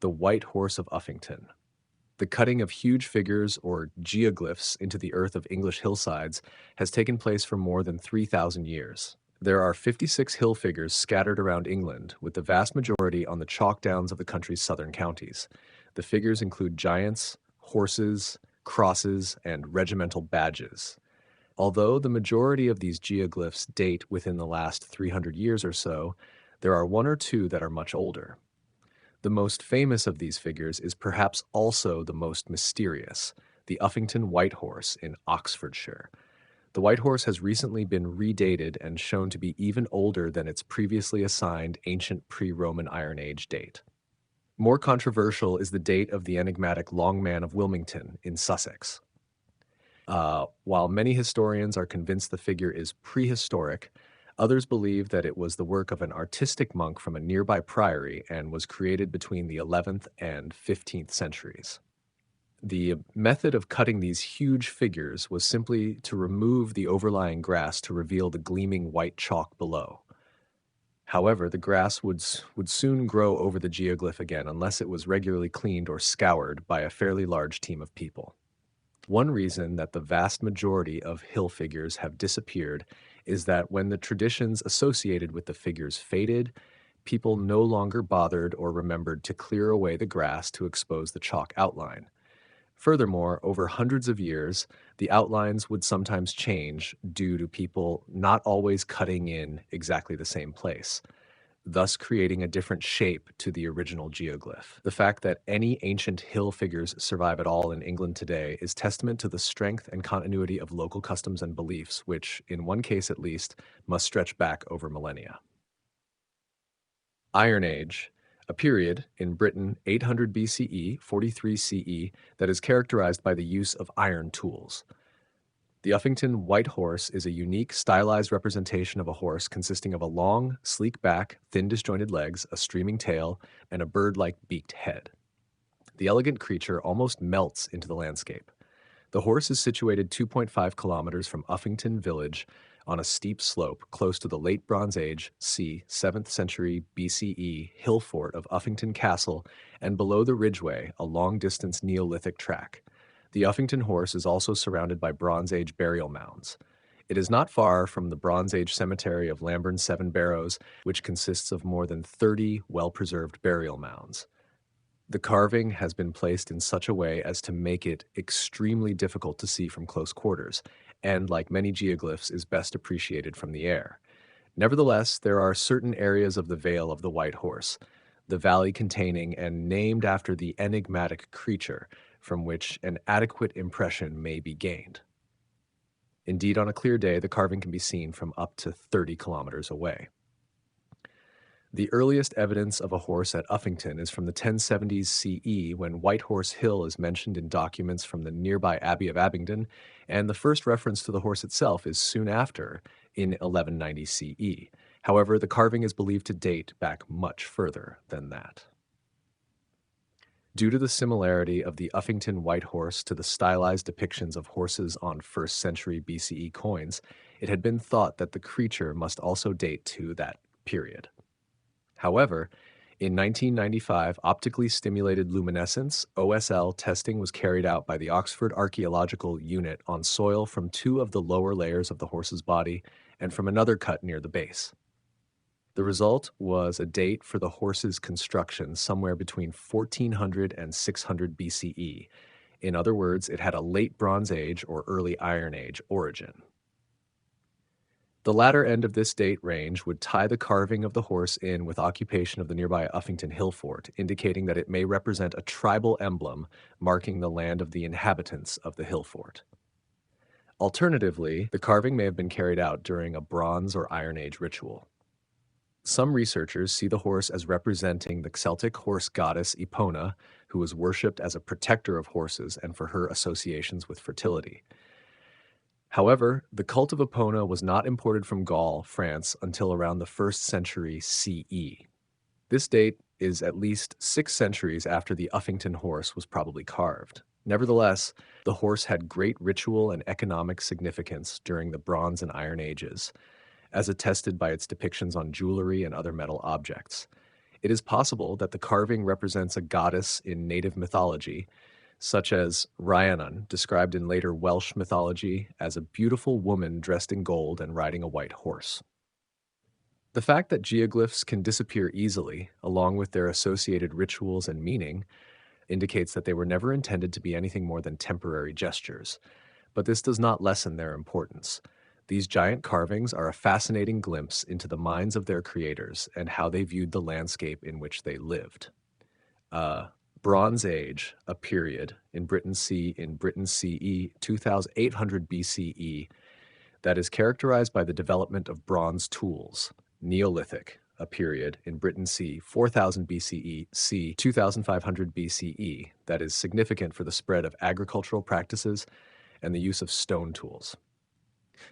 the White Horse of Uffington. The cutting of huge figures or geoglyphs into the earth of English hillsides has taken place for more than 3,000 years. There are 56 hill figures scattered around England, with the vast majority on the chalk downs of the country's southern counties. The figures include giants, horses, crosses, and regimental badges. Although the majority of these geoglyphs date within the last 300 years or so, there are one or two that are much older. The most famous of these figures is perhaps also the most mysterious, the Uffington White Horse in Oxfordshire. The White Horse has recently been redated and shown to be even older than its previously assigned ancient pre-Roman Iron Age date. More controversial is the date of the enigmatic Long Man of Wilmington in Sussex. While many historians are convinced the figure is prehistoric, others believe that it was the work of an artistic monk from a nearby priory and was created between the 11th and 15th centuries. The method of cutting these huge figures was simply to remove the overlying grass to reveal the gleaming white chalk below. However, the grass would soon grow over the geoglyph again unless it was regularly cleaned or scoured by a fairly large team of people. One reason that the vast majority of hill figures have disappeared is that when the traditions associated with the figures faded, people no longer bothered or remembered to clear away the grass to expose the chalk outline. Furthermore, over hundreds of years, the outlines would sometimes change due to people not always cutting in exactly the same place, thus creating a different shape to the original geoglyph. The fact that any ancient hill figures survive at all in England today is testament to the strength and continuity of local customs and beliefs, which, in one case at least, must stretch back over millennia. Iron Age, a period in Britain 800 BCE, 43 CE, that is characterized by the use of iron tools. The Uffington White Horse is a unique, stylized representation of a horse consisting of a long, sleek back, thin disjointed legs, a streaming tail, and a bird-like beaked head. The elegant creature almost melts into the landscape. The horse is situated 2.5 kilometers from Uffington village on a steep slope close to the late Bronze Age, c. 7th century BCE hill fort of Uffington Castle, and below the ridgeway, a long-distance Neolithic track. The Uffington horse is also surrounded by Bronze Age burial mounds. It is not far from the Bronze Age cemetery of Lamburn Seven Barrows, which consists of more than 30 well-preserved burial mounds. The carving has been placed in such a way as to make it extremely difficult to see from close quarters, and like many geoglyphs, is best appreciated from the air. Nevertheless, there are certain areas of the Vale of the White Horse, the valley containing and named after the enigmatic creature, from which an adequate impression may be gained. Indeed, on a clear day, the carving can be seen from up to 30 kilometers away. The earliest evidence of a horse at Uffington is from the 1070s CE, when White Horse Hill is mentioned in documents from the nearby Abbey of Abingdon, and the first reference to the horse itself is soon after, in 1190 CE. However, the carving is believed to date back much further than that. Due to the similarity of the Uffington White Horse to the stylized depictions of horses on 1st century BCE coins, it had been thought that the creature must also date to that period. However, in 1995, optically stimulated luminescence (OSL) testing was carried out by the Oxford Archaeological Unit on soil from two of the lower layers of the horse's body and from another cut near the base. The result was a date for the horse's construction somewhere between 1400 and 600 BCE. In other words, it had a late Bronze Age or early Iron Age origin. The latter end of this date range would tie the carving of the horse in with occupation of the nearby Uffington Hill Fort, indicating that it may represent a tribal emblem marking the land of the inhabitants of the hill fort. Alternatively, the carving may have been carried out during a Bronze or Iron Age ritual. Some researchers see the horse as representing the Celtic horse goddess Epona, who was worshipped as a protector of horses and for her associations with fertility. However, the cult of Epona was not imported from Gaul, France, until around the 1st century CE. This date is at least 6 centuries after the Uffington horse was probably carved. Nevertheless, the horse had great ritual and economic significance during the Bronze and Iron Ages, as attested by its depictions on jewelry and other metal objects. It is possible that the carving represents a goddess in native mythology, such as Rhiannon, described in later Welsh mythology as a beautiful woman dressed in gold and riding a white horse. The fact that geoglyphs can disappear easily, along with their associated rituals and meaning, indicates that they were never intended to be anything more than temporary gestures. But this does not lessen their importance. These giant carvings are a fascinating glimpse into the minds of their creators and how they viewed the landscape in which they lived. Uh, Bronze Age, a period in Britain CE 2800 BCE that is characterized by the development of bronze tools. Neolithic, a period in Britain C 4000 BCE C 2500 BCE that is significant for the spread of agricultural practices and the use of stone tools.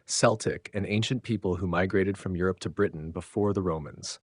Celtic, an ancient people who migrated from Europe to Britain before the Romans.